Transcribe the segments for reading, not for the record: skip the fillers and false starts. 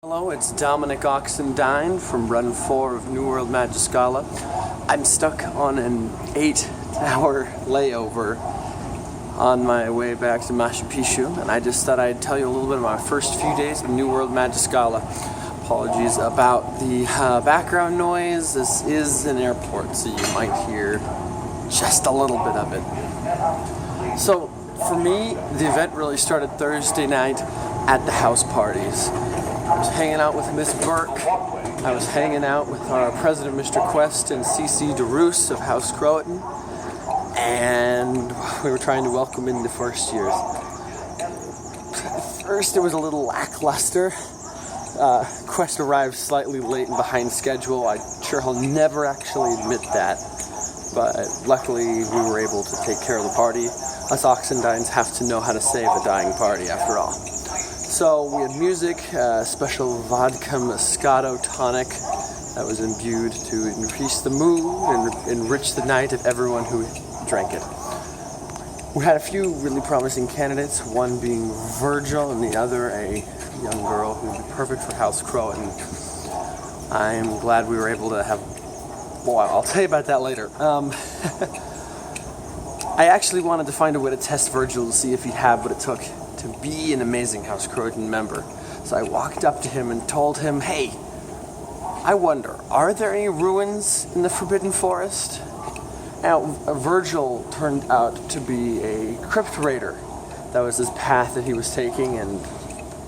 Hello, it's Domonic Oxendine from Run 4 of New World Magiscala. I'm stuck on an 8-hour layover on my way back to Machu Picchu, and I just thought I'd tell you a little bit about my first few days of New World Magiscala. Apologies about the background noise. This is an airport, so you might hear just a little bit of it. So, for me, the event really started Thursday night at the house parties. I was hanging out with Miss Burke. I was hanging out with our president, Mr. Quest, and CC DeRoos of House Croatan, and we were trying to welcome in the first years. At first, it was a little lackluster. Quest arrived slightly late and behind schedule. I'm sure he'll never actually admit that, but luckily we were able to take care of the party. Us Oxendines have to know how to save a dying party, after all. So we had music, special vodka Moscato tonic that was imbued to increase the mood and enrich the night of everyone who drank it. We had a few really promising candidates, one being Virgil and the other a young girl who would be perfect for House Croatan. I'm glad we were able to have... Well, I'll tell you about that later. I actually wanted to find a way to test Virgil to see if he'd have what it took to be an amazing House Croatan member. So I walked up to him and told him, hey, I wonder, are there any ruins in the Forbidden Forest? Now, Virgil turned out to be a crypt raider. That was his path that he was taking, and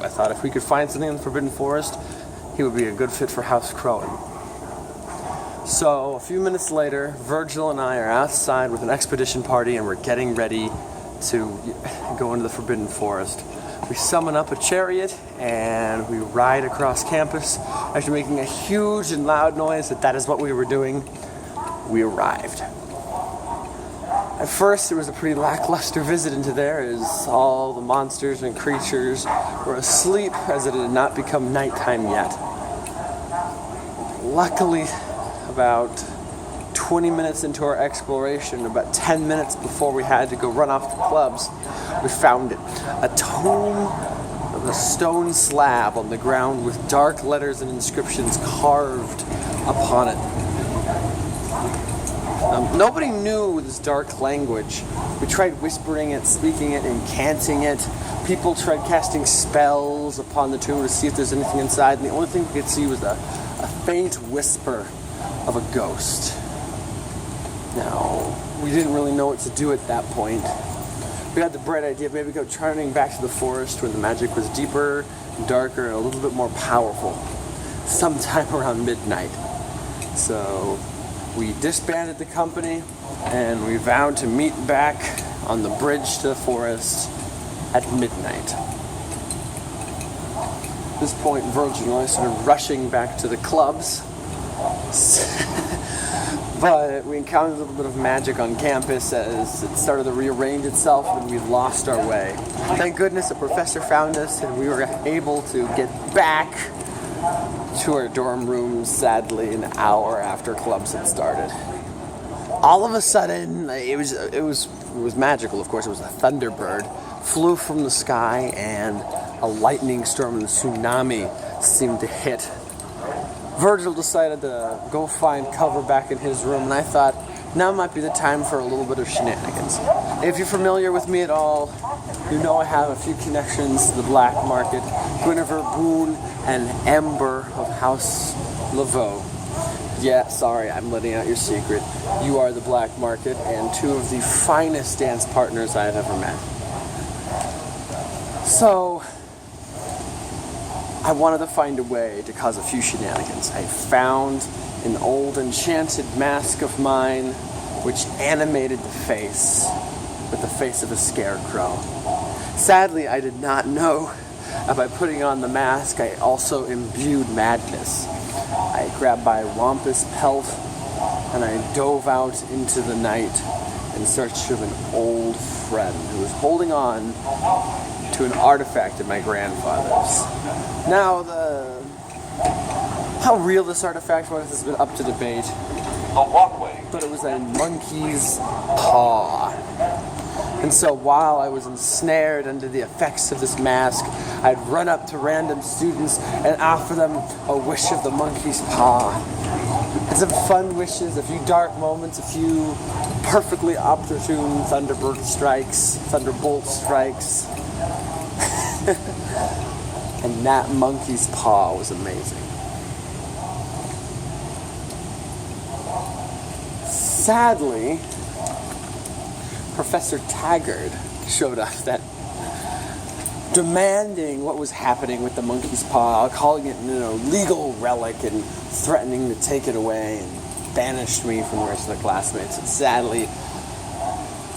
I thought if we could find something in the Forbidden Forest, he would be a good fit for House Croatan. So, a few minutes later, Virgil and I are outside with an expedition party, and we're getting ready to go into the Forbidden Forest. We summon up a chariot and we ride across campus. After making a huge and loud noise that is what we were doing, we arrived. At first, it was a pretty lackluster visit into there, as all the monsters and creatures were asleep, as it had not become nighttime yet. Luckily, about 20 minutes into our exploration, about 10 minutes before we had to go run off the clubs, we found it. A tome of a stone slab on the ground with dark letters and inscriptions carved upon it. Nobody knew this dark language. We tried whispering it, speaking it, incanting it. People tried casting spells upon the tomb to see if there's anything inside, and the only thing we could see was a faint whisper of a ghost. Now, we didn't really know what to do at that point. We had the bright idea of maybe turning back to the forest where the magic was deeper, darker, and a little bit more powerful, sometime around midnight. So we disbanded the company, and we vowed to meet back on the bridge to the forest at midnight. At this point, Virgil and I started rushing back to the clubs. But we encountered a little bit of magic on campus as it started to rearrange itself and we lost our way. Thank goodness a professor found us and we were able to get back to our dorm rooms, sadly, an hour after clubs had started. All of a sudden, it was magical, of course. It was a thunderbird, flew from the sky, and a lightning storm and a tsunami seemed to hit. Virgil decided to go find cover back in his room, and I thought, now might be the time for a little bit of shenanigans. If you're familiar with me at all, you know I have a few connections to the black market. Guinevere Boone and Ember of House Laveau. Yeah, sorry, I'm letting out your secret. You are the black market and two of the finest dance partners I've ever met. So I wanted to find a way to cause a few shenanigans. I found an old enchanted mask of mine which animated the face with the face of a scarecrow. Sadly, I did not know that by putting on the mask, I also imbued madness. I grabbed my wampus pelt and I dove out into the night in search of an old friend who was holding on to an artifact of my grandfather's. Now, how real this artifact was has been up to debate, but it was a monkey's paw. And so while I was ensnared under the effects of this mask, I'd run up to random students and offer them a wish of the monkey's paw. And some fun wishes, a few dark moments, a few perfectly opportune thunderbolt strikes. And that monkey's paw was amazing. Sadly, Professor Taggart showed up that demanding what was happening with the monkey's paw, calling it an illegal relic and threatening to take it away, and banished me from the rest of the classmates. And sadly,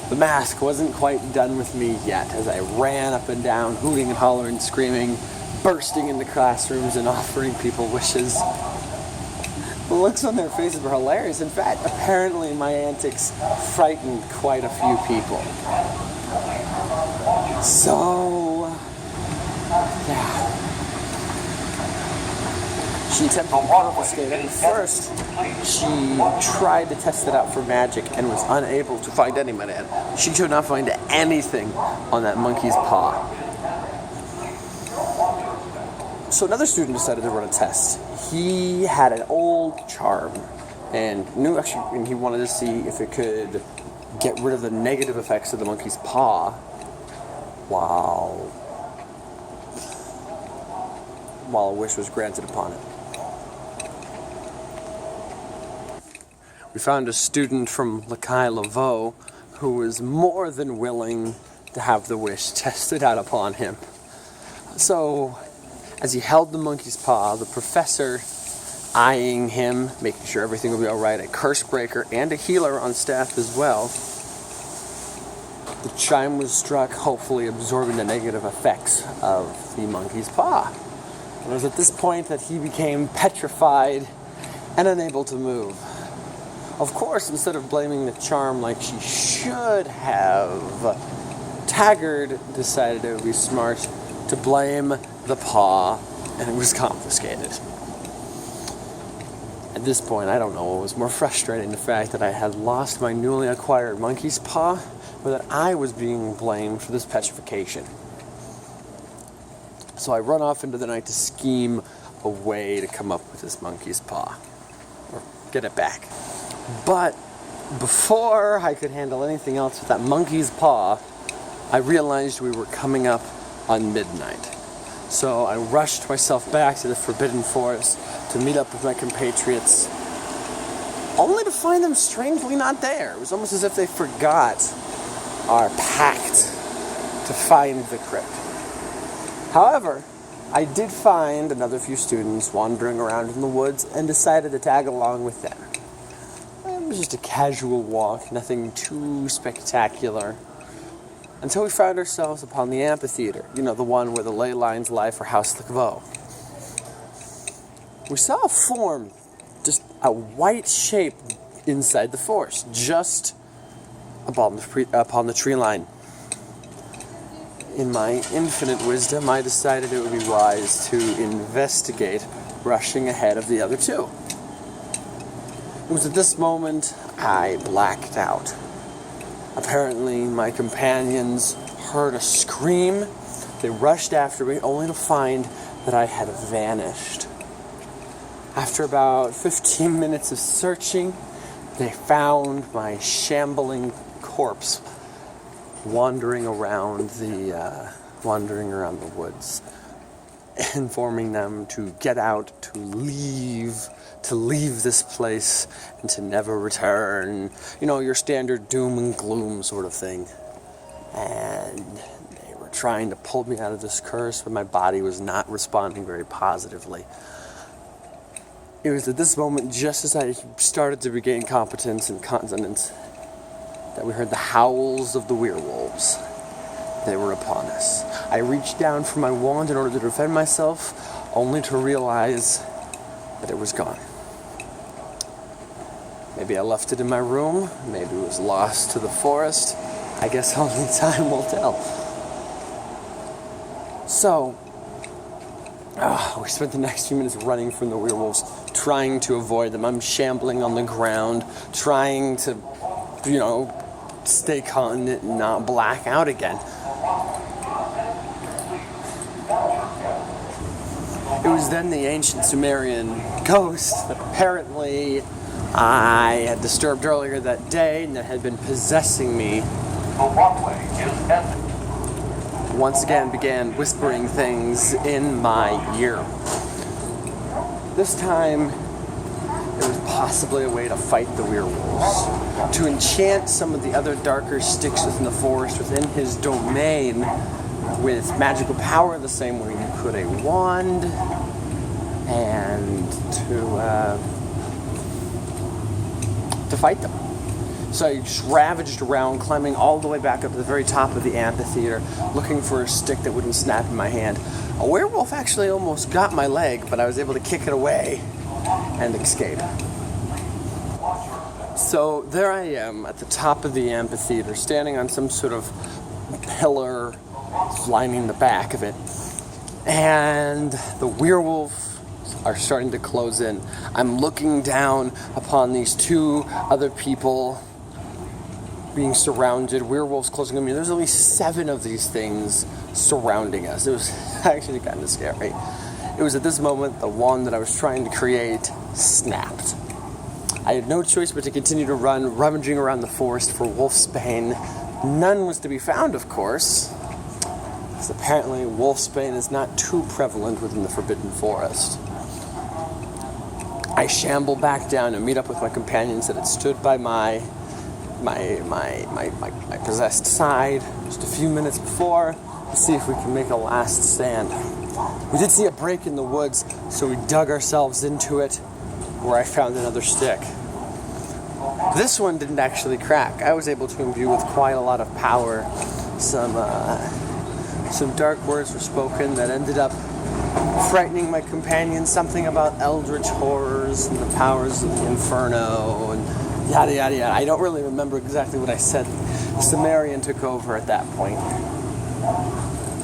the mask wasn't quite done with me yet, as I ran up and down, hooting and hollering, screaming, bursting into classrooms and offering people wishes. The looks on their faces were hilarious. In fact, apparently my antics frightened quite a few people. So, yeah. She attempted to confiscate it. First, she tried to test it out for magic and was unable to find any money. She could not find anything on that monkey's paw. So another student decided to run a test. He had an old charm and he wanted to see if it could get rid of the negative effects of the monkey's paw while a wish was granted upon it. We found a student from Lacaille Laveau who was more than willing to have the wish tested out upon him. So, as he held the monkey's paw, the professor, eyeing him, making sure everything would be alright, a curse breaker and a healer on staff as well, the chime was struck, hopefully absorbing the negative effects of the monkey's paw. It was at this point that he became petrified and unable to move. Of course, instead of blaming the charm like she should have, Taggart decided it would be smart to blame the paw, and it was confiscated. At this point, I don't know what was more frustrating, the fact that I had lost my newly acquired monkey's paw, or that I was being blamed for this petrification. So I run off into the night to scheme a way to come up with this monkey's paw, or get it back. But before I could handle anything else with that monkey's paw, I realized we were coming up on midnight. So I rushed myself back to the Forbidden Forest to meet up with my compatriots, only to find them strangely not there. It was almost as if they forgot our pact to find the crypt. However, I did find another few students wandering around in the woods and decided to tag along with them. It was just a casual walk, nothing too spectacular, until we found ourselves upon the amphitheater, the one where the ley lines lie for House Lecveau. We saw a form, just a white shape inside the forest, just upon the tree line. In my infinite wisdom, I decided it would be wise to investigate, rushing ahead of the other two. It was at this moment I blacked out. Apparently, my companions heard a scream. They rushed after me, only to find that I had vanished. After about 15 minutes of searching, they found my shambling corpse wandering around the woods, informing them to get out, to leave this place, and to never return. Your standard doom and gloom sort of thing. And they were trying to pull me out of this curse, but my body was not responding very positively. It was at this moment, just as I started to regain competence and consonance, that we heard the howls of the werewolves. They were upon us. I reached down for my wand in order to defend myself, only to realize that it was gone. Maybe I left it in my room, maybe it was lost to the forest. I guess only time will tell. So, we spent the next few minutes running from the werewolves, trying to avoid them. I'm shambling on the ground, trying to, stay continent and not black out again. It was then the ancient Sumerian ghost that apparently I had disturbed earlier that day and that had been possessing me. Once again began whispering things in my ear. This time, it was possibly a way to fight the werewolves, to enchant some of the other darker sticks within the forest, within his domain, with magical power the same way you could a wand, and to fight them. So I just ravaged around, climbing all the way back up to the very top of the amphitheater, looking for a stick that wouldn't snap in my hand. A werewolf actually almost got my leg, but I was able to kick it away and escape. So there I am at the top of the amphitheater, standing on some sort of pillar lining the back of it. And the werewolves are starting to close in. I'm looking down upon these two other people being surrounded, werewolves closing on me. There's only 7 of these things surrounding us. It was actually kind of scary. It was at this moment the wand that I was trying to create snapped. I had no choice but to continue to run, rummaging around the forest for wolfsbane. None was to be found, of course, because apparently wolfsbane is not too prevalent within the Forbidden Forest. I shamble back down and meet up with my companions that had stood by my possessed side just a few minutes before to see if we can make a last stand. We did see a break in the woods, so we dug ourselves into it, where I found another stick. This one didn't actually crack. I was able to imbue with quite a lot of power. Some dark words were spoken that ended up frightening my companions, something about eldritch horrors and the powers of the inferno and yada yada yada. I don't really remember exactly what I said. The Sumerian took over at that point.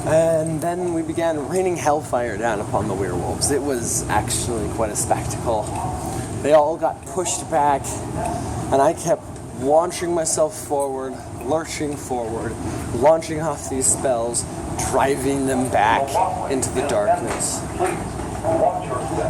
And then we began raining hellfire down upon the werewolves. It was actually quite a spectacle. They all got pushed back, and I kept launching myself forward, lurching forward, launching off these spells, driving them back into the darkness.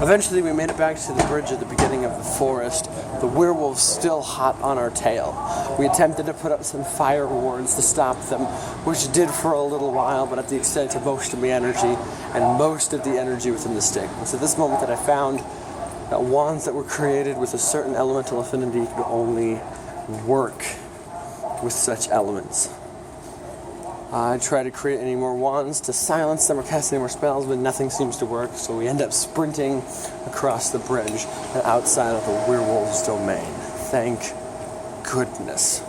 Eventually we made it back to the bridge at the beginning of the forest, the werewolves still hot on our tail. We attempted to put up some fire wards to stop them, which did for a little while, but at the extent of most of my energy, and most of the energy within the stick. It's at this moment that I found that wands that were created with a certain elemental affinity could only work with such elements. I try to create any more wands to silence them or cast any more spells, but nothing seems to work, so we end up sprinting across the bridge and outside of the werewolf's domain. Thank goodness.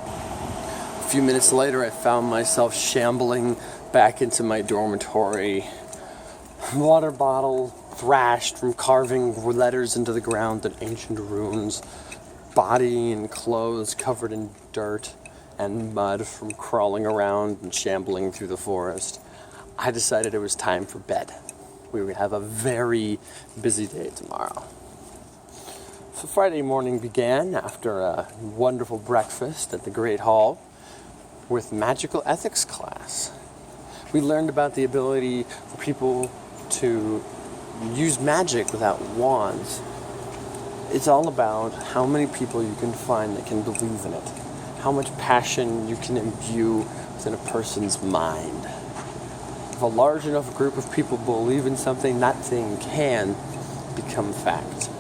A few minutes later, I found myself shambling back into my dormitory. Water bottle thrashed from carving letters into the ground and ancient runes. Body and clothes covered in dirt and mud from crawling around and shambling through the forest. I decided it was time for bed. We would have a very busy day tomorrow. So Friday morning began after a wonderful breakfast at the Great Hall with magical ethics class. We learned about the ability for people to use magic without wands. It's all about how many people you can find that can believe in it. How much passion you can imbue within a person's mind. If a large enough group of people believe in something, that thing can become fact.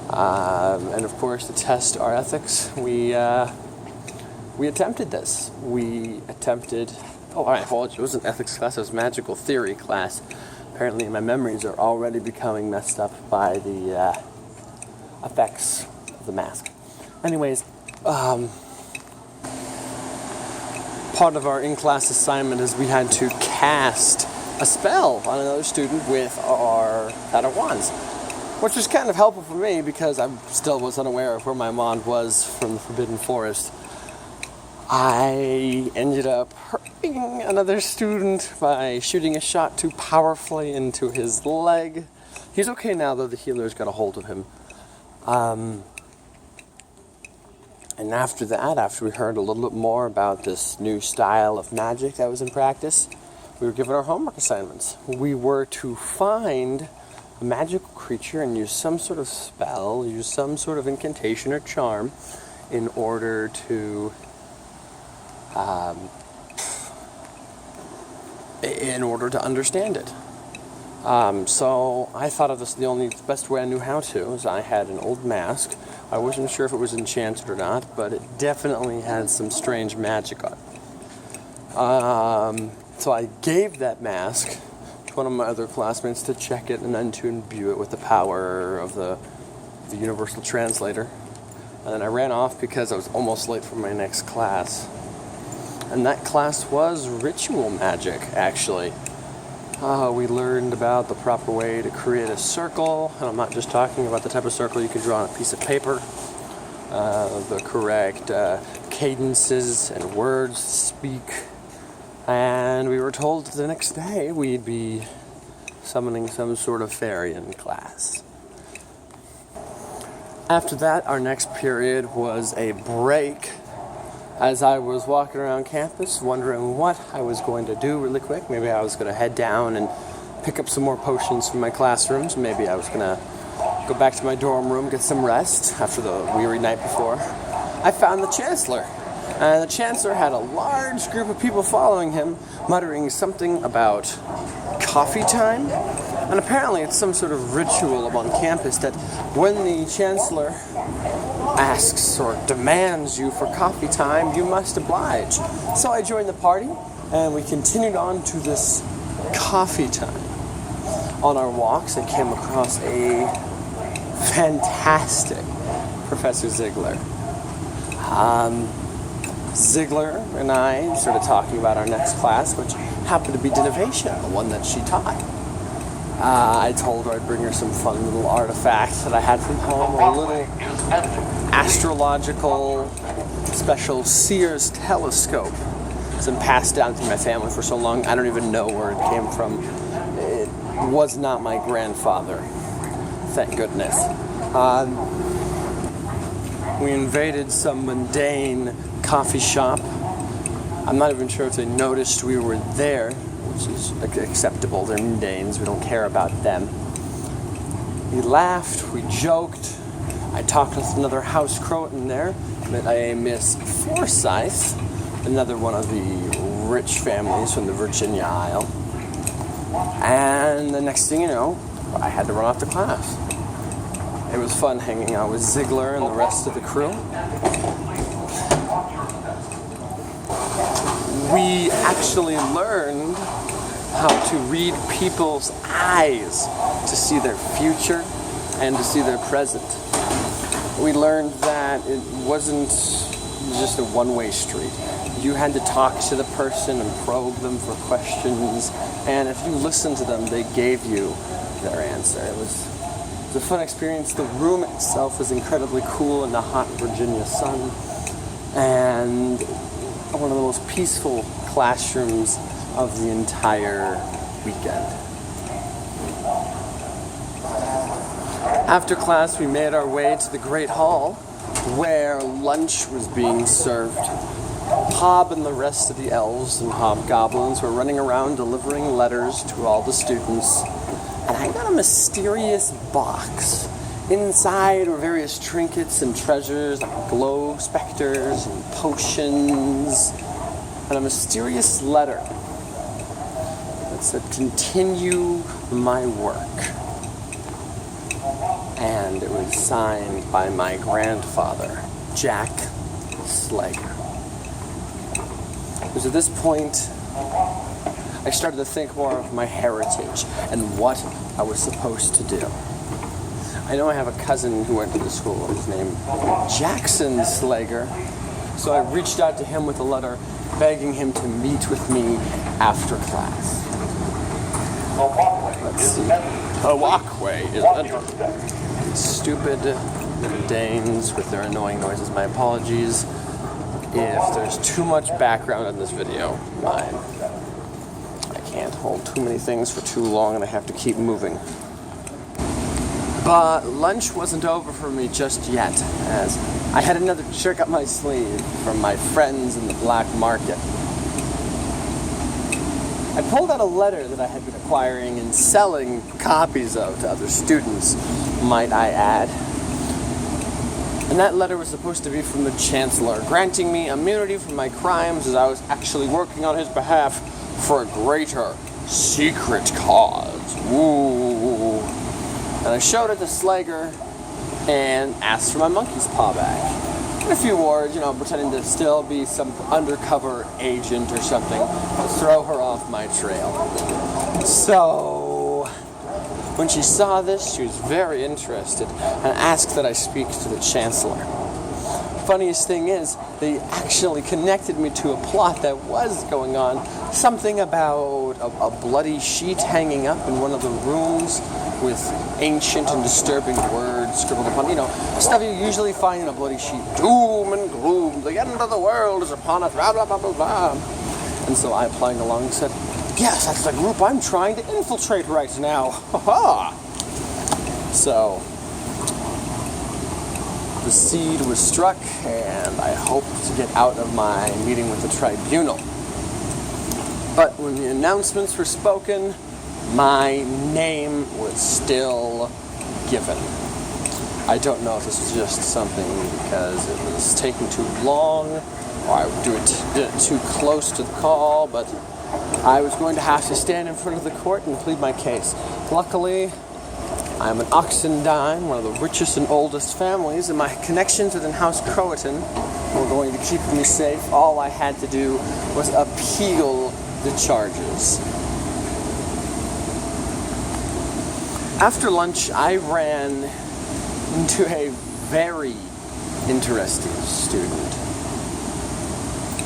And of course, to test our ethics, we attempted this. I apologize, it wasn't ethics class, it was magical theory class. Apparently my memories are already becoming messed up by the effects of the mask. Anyways, part of our in-class assignment is we had to cast a spell on another student with our wands, which was kind of helpful for me because I still was unaware of where my wand was from the Forbidden Forest. I ended up hurting another student by shooting a shot too powerfully into his leg. He's okay now, though. The healer's got a hold of him. And after that, after we heard a little bit more about this new style of magic that was in practice, we were given our homework assignments. We were to find a magical creature and use some sort of spell, use some sort of incantation or charm in order to understand it. So I thought of this, the only best way I knew how to is I had an old mask. I wasn't sure if it was enchanted or not, but it definitely had some strange magic on it. So I gave that mask to one of my other classmates to check it and then to imbue it with the power of the universal translator. And then I ran off because I was almost late for my next class. And that class was ritual magic, actually. We learned about the proper way to create a circle, and I'm not just talking about the type of circle you can draw on a piece of paper, the correct cadences and words to speak, and we were told the next day we'd be summoning some sort of fairy in class. After that, our next period was a break. As I was walking around campus, wondering what I was going to do really quick. Maybe I was going to head down and pick up some more potions from my classrooms. Maybe I was going to go back to my dorm room, get some rest after the weary night before. I found the Chancellor. And the Chancellor had a large group of people following him, muttering something about coffee time. And apparently it's some sort of ritual on campus that when the Chancellor asks or demands you for coffee time, you must oblige. So I joined the party, and we continued on to this coffee time. On our walks, I came across a fantastic Professor Ziegler. Ziegler and I started talking about our next class, which happened to be Dinovation, the one that she taught. I told her I'd bring her some fun little artifacts that I had from home, a little astrological special Sears telescope. It's been passed down through my family for so long, I don't even know where it came from. It was not my grandfather, thank goodness. We invaded some mundane coffee shop. I'm not even sure if they noticed we were there, which is acceptable. They're mundanes. We don't care about them. We laughed. We joked. I talked with another house croton there. Met a Miss Forsyth, another one of the rich families from the Virginia Isle. And the next thing you know, I had to run off to class. It was fun hanging out with Ziegler and the rest of the crew. We actually learned how to read people's eyes to see their future and to see their present. We learned that it wasn't just a one-way street. You had to talk to the person and probe them for questions, and if you listened to them, they gave you their answer. It was a fun experience. The room itself was incredibly cool in the hot Virginia sun, and one of the most peaceful classrooms of the entire weekend. After class, we made our way to the Great Hall, where lunch was being served. Hob and the rest of the elves and hobgoblins were running around delivering letters to all the students, and I got a mysterious box. Inside were various trinkets and treasures, like glow specters and potions, and a mysterious letter that said, "Continue my work." And it was signed by my grandfather, Jack Slager. It was at this point I started to think more of my heritage and what I was supposed to do. I know I have a cousin who went to the school. His name Jackson Slager. So I reached out to him with a letter begging him to meet with me after class. Let's see. A walkway is under. Stupid Danes with their annoying noises. My apologies if there's too much background in this video. I can't hold too many things for too long and I have to keep moving. But lunch wasn't over for me just yet, as I had another trick up my sleeve from my friends in the black market. I pulled out a letter that I had been acquiring and selling copies of to other students, might I add. And that letter was supposed to be from the Chancellor, granting me immunity from my crimes as I was actually working on his behalf for a greater secret cause. Ooh. And I showed it to Slager and asked for my monkey's paw back. In a few words, pretending to still be some undercover agent or something to throw her off my trail. So, when she saw this, she was very interested and asked that I speak to the Chancellor. Funniest thing is, they actually connected me to a plot that was going on. Something about a bloody sheet hanging up in one of the rooms with ancient and disturbing words scribbled upon, stuff you usually find in a bloody sheet. Doom and gloom, the end of the world is upon us, blah, blah, blah, blah, blah. And so I, playing along, said, yes, that's the group I'm trying to infiltrate right now. Ha ha! So, the seed was struck, and I hoped to get out of my meeting with the tribunal. But when the announcements were spoken, my name was still given. I don't know if this was just something because it was taking too long, or I did it too close to the call, but I was going to have to stand in front of the court and plead my case. Luckily, I'm an Oxendine, one of the richest and oldest families, and my connections within House Croatan were going to keep me safe. All I had to do was appeal the charges. After lunch, I ran into a very interesting student.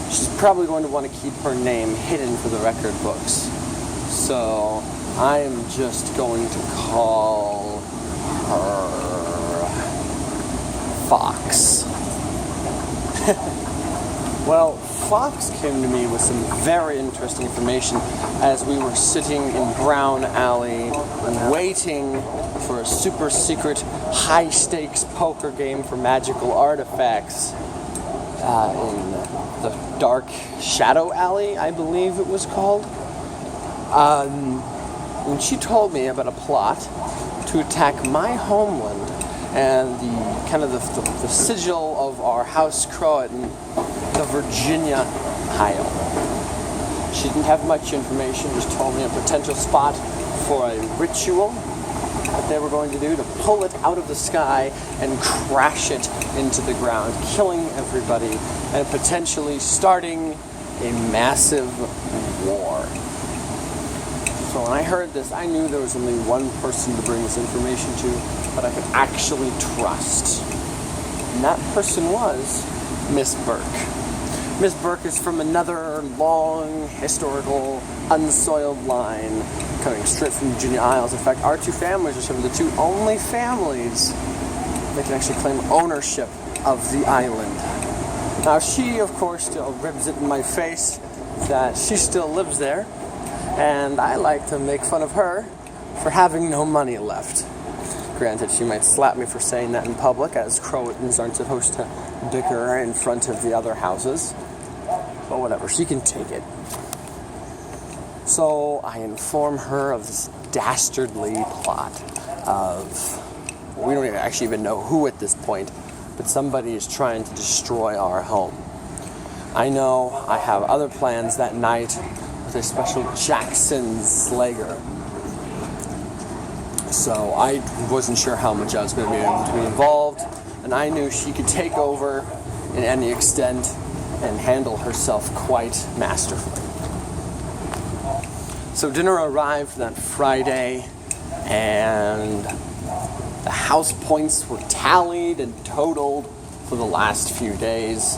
She's probably going to want to keep her name hidden for the record books. So I am just going to call her Fox. Well, Fox came to me with some very interesting information as we were sitting in Brown Alley waiting for a super secret high stakes poker game for magical artifacts in the Dark Shadow Alley, I believe it was called. When she told me about a plot to attack my homeland and the kind of the sigil of our House Croatan, the Virginia Isle. She didn't have much information, just told me a potential spot for a ritual that they were going to do to pull it out of the sky and crash it into the ground, killing everybody and potentially starting a massive war. So when I heard this, I knew there was only one person to bring this information to that I could actually trust. And that person was Miss Burke. Miss Burke is from another long, historical, unsoiled line coming straight from Virginia Isles. In fact, our two families are some of the two only families that can actually claim ownership of the island. Now, she, of course, still ribs it in my face that she still lives there, and I like to make fun of her for having no money left. Granted, she might slap me for saying that in public, as Croatans aren't supposed to bicker in front of the other houses. But whatever, she can take it. So I inform her of this dastardly plot of, we don't actually even know who at this point, but somebody is trying to destroy our home. I know I have other plans that night with a special Jackson Slager. So I wasn't sure how much I was going to be able to be involved, and I knew she could take over in any extent and handle herself quite masterfully. So dinner arrived that Friday, and the house points were tallied and totaled for the last few days.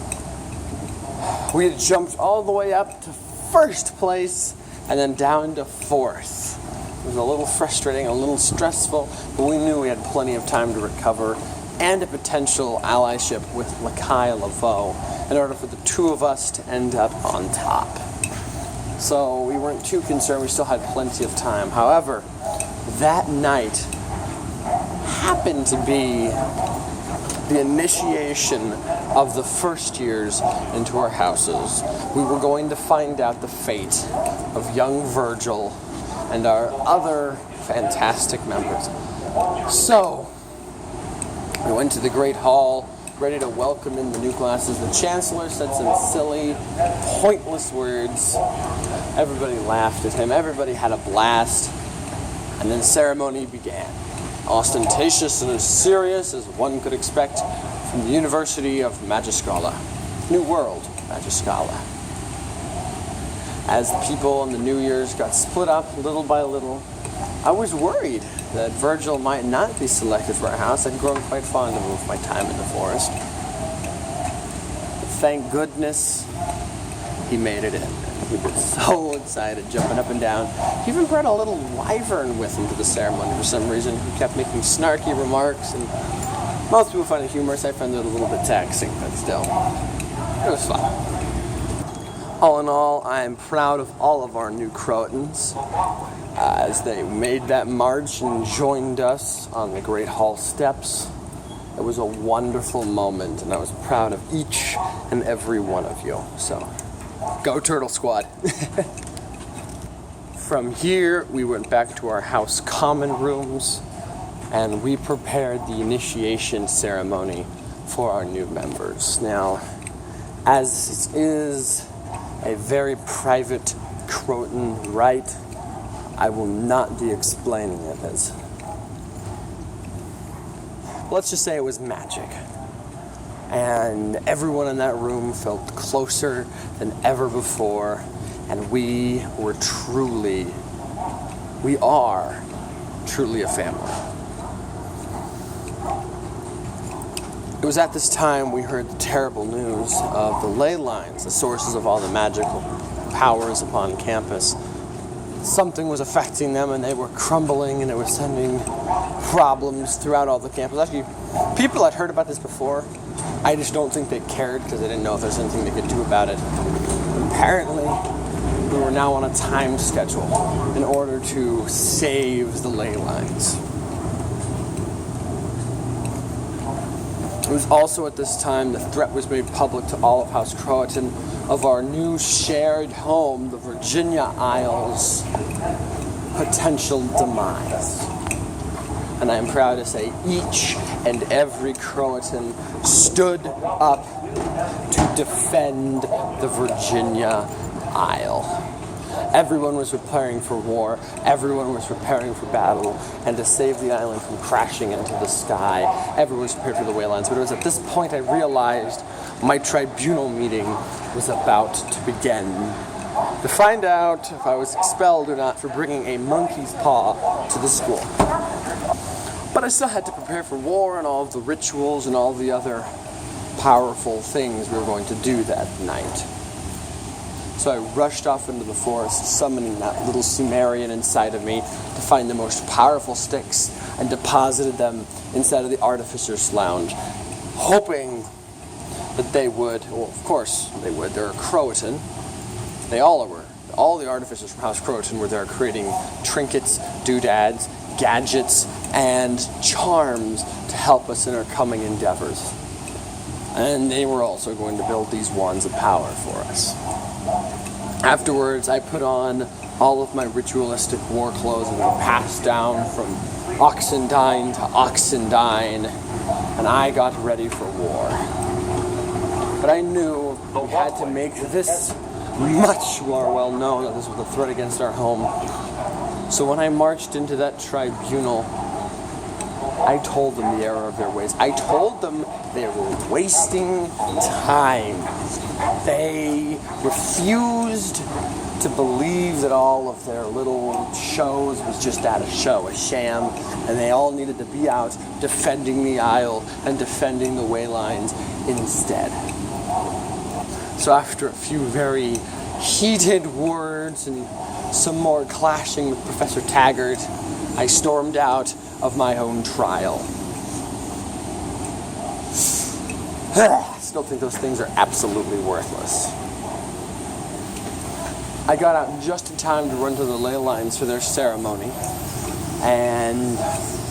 We had jumped all the way up to first place and then down to fourth. It was a little frustrating, a little stressful, but we knew we had plenty of time to recover and a potential allyship with Lakai Laveau in order for the two of us to end up on top. So we weren't too concerned, we still had plenty of time. However, that night happened to be the initiation of the first years into our houses. We were going to find out the fate of young Virgil and our other fantastic members. So, we went to the Great Hall, ready to welcome in the new classes. The Chancellor said some silly, pointless words. Everybody laughed at him. Everybody had a blast. And then ceremony began. Ostentatious and as serious as one could expect from the University of Magiscala. New World Magiscala. As the people on the New Year's got split up little by little, I was worried that Virgil might not be selected for our house. I'd grown quite fond of him with my time in the forest. But thank goodness he made it in. He was so excited, jumping up and down. He even brought a little wyvern with him to the ceremony for some reason. He kept making snarky remarks, and most people find it humorous. I found it a little bit taxing, but still, it was fun. All in all, I am proud of all of our new Crotons as they made that march and joined us on the Great Hall steps. It was a wonderful moment, and I was proud of each and every one of you. So, go Turtle Squad! From here, we went back to our house common rooms, and we prepared the initiation ceremony for our new members. Now, as this is a very private Croton rite, I will not be explaining it as... Let's just say it was magic. And everyone in that room felt closer than ever before, and we are truly a family. It was at this time we heard the terrible news of the ley lines, the sources of all the magical powers upon campus. Something was affecting them, and they were crumbling, and it was sending problems throughout all the campus. Actually, people had heard about this before. I just don't think they cared because they didn't know if there's anything they could do about it. Apparently, we were now on a time schedule in order to save the ley lines. It was also at this time the threat was made public to all of House Croton of our new shared home, the Virginia Isles' potential demise. And I am proud to say each and every Croton stood up to defend the Virginia Isle. Everyone was preparing for war, everyone was preparing for battle, and to save the island from crashing into the sky, everyone was prepared for the ley lines. But it was at this point I realized my tribunal meeting was about to begin, to find out if I was expelled or not for bringing a monkey's paw to the school. But I still had to prepare for war and all of the rituals and all the other powerful things we were going to do that night. So I rushed off into the forest, summoning that little Sumerian inside of me to find the most powerful sticks and deposited them inside of the Artificer's Lounge, hoping that they would, well, of course they would, they're a Croton. They all were. All the artificers from House Croton were there creating trinkets, doodads, gadgets, and charms to help us in our coming endeavors. And they were also going to build these wands of power for us. Afterwards, I put on all of my ritualistic war clothes that were passed down from Oxendine to Oxendine, and I got ready for war. But I knew we had to make this much more well known that this was a threat against our home. So when I marched into that tribunal, I told them the error of their ways. I told them they were wasting time. They refused to believe that all of their little shows was just a show, a sham, and they all needed to be out defending the Isle and defending the way lines instead. So after a few very heated words and some more clashing with Professor Taggart, I stormed out of my own trial. I still think those things are absolutely worthless. I got out just in time to run to the ley lines for their ceremony, and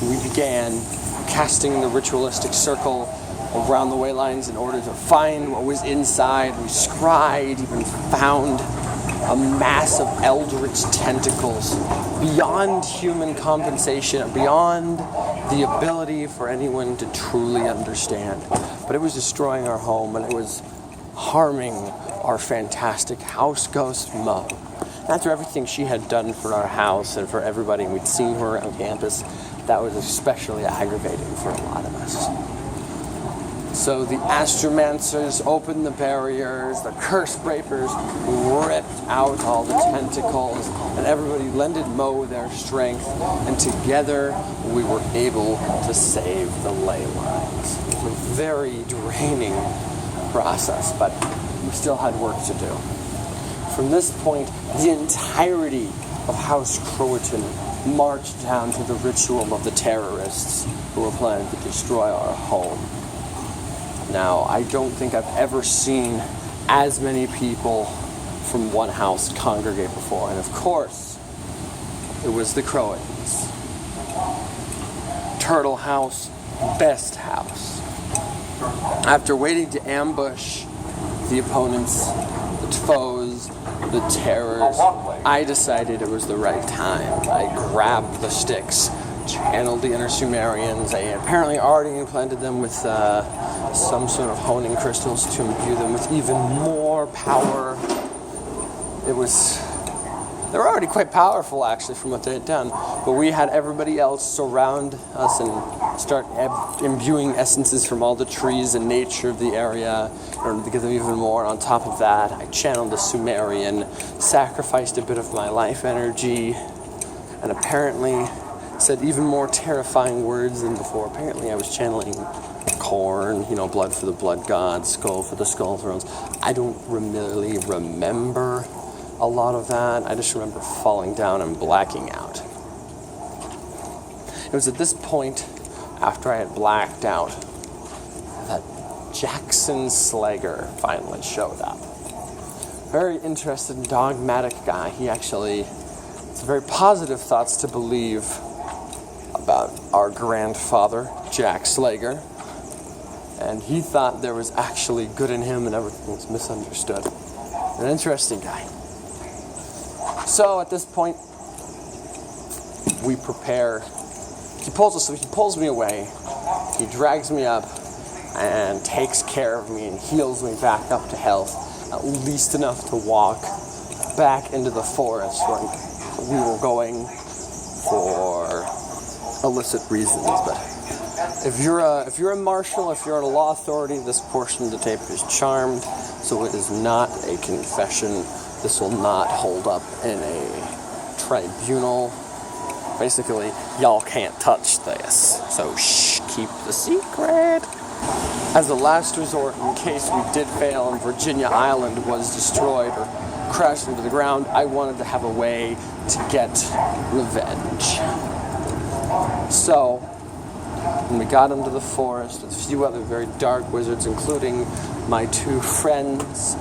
we began casting the ritualistic circle around the way lines in order to find what was inside. We scried, even found a mass of eldritch tentacles beyond human compensation, beyond the ability for anyone to truly understand. But it was destroying our home, and it was harming our fantastic house ghost, Mo. After everything she had done for our house and for everybody, and we'd seen her around campus, that was especially aggravating for a lot of us. So the astromancers opened the barriers, the curse breakers ripped out all the tentacles, and everybody lended Mo their strength, and together we were able to save the ley lines. It was a very draining process, but we still had work to do. From this point, the entirety of House Croatan marched down to the ritual of the terrorists who were planning to destroy our home. Now, I don't think I've ever seen as many people from one house congregate before, and of course, it was the Croatans. Turtle House, best house. After waiting to ambush the opponents, the foes, the terrors, I decided it was the right time. I grabbed the sticks, channeled the inner Sumerians. I apparently already implanted them with some sort of honing crystals to imbue them with even more power. They were already quite powerful, actually, from what they had done. But we had everybody else surround us and start imbuing essences from all the trees and nature of the area in order to give them even more. On top of that, I channeled the Sumerian, sacrificed a bit of my life energy, and apparently said even more terrifying words than before. Apparently I was channeling corn, blood for the blood gods, skull for the skull thrones. I don't really remember a lot of that. I just remember falling down and blacking out. It was at this point, after I had blacked out, that Jackson Slager finally showed up. Very interested and dogmatic guy. He actually has very positive thoughts to believe about our grandfather, Jack Slager. And he thought there was actually good in him and everything was misunderstood. An interesting guy. So at this point, we prepare. He pulls me away. He drags me up and takes care of me and heals me back up to health, at least enough to walk back into the forest where we were going for illicit reasons. But if you're a marshal, if you're a law authority, this portion of the tape is charmed, so it is not a confession. This will not hold up in a tribunal. Basically, y'all can't touch this, so shh, keep the secret. As a last resort, in case we did fail and Virginia Island was destroyed or crashed into the ground, I wanted to have a way to get revenge. So, when we got into the forest with a few other very dark wizards, including my two friends